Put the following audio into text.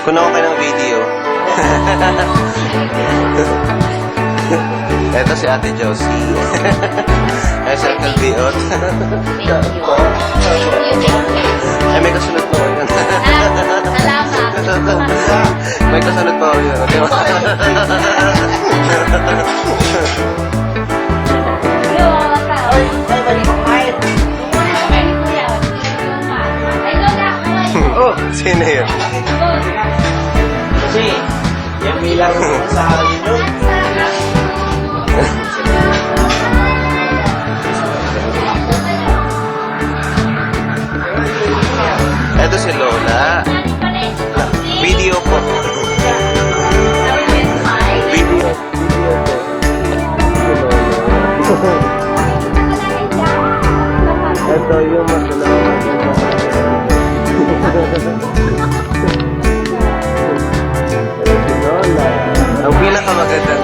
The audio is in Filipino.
Kuno ko kayo ng video. Ito si Ate Josie. Ay, Circle Biot. Ay, may kasunod pa yun. Salamat. May kasunod pa yun. Di ba? Oh, sino yun? Kasi, yung milang sa akin yun. Ito si Lola. Video po. Video. Ito yung masalamat. Si Lola. Ang pinakamaganda